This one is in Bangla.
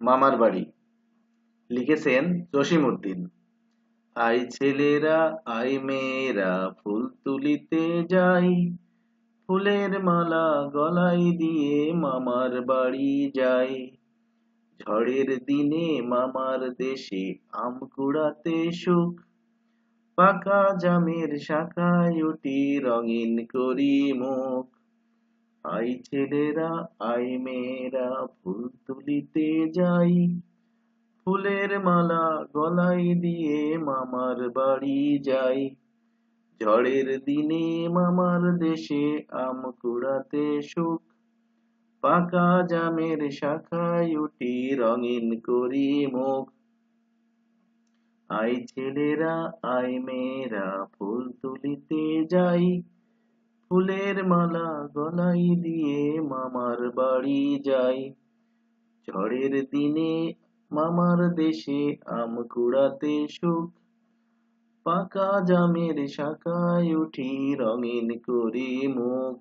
মামার বাড়ি। লিখেছেন জসিমউদ্দিন। আই ছেলেরা, আই মেয়েরা, ফুল তুলিতে যাই, ফুলের মালা গলায় দিয়ে মামার বাড়ি যাই। ঝড়ের দিনে মামার দেশে আম কুড়াতে সুখ, পাকা জামের শাখায় উঠি রঙিন করি মুখ। আই ছেলেরা, আই মেয়েরা, ফুল তুলিতে যাই, ফুলের মালা গলায় দিয়ে মামার বাড়ি যাই। ঝড়ের দিনে মামার দেশে আম কুড়াতে সুখ, পাকা জামের শাখায় উঠি রঙিন করি মুখ। আই ছেলেরা, আই মেয়েরা, ফুল তুলিতে যাই, ফুলের মালা গলায় দিয়ে মামার বাড়ি যাই। ঝড়ের দিনে মামার দেশে আম কুড়াতে সুখ, পাকা জামের শাখায় উঠি রঙিন করি মুখ।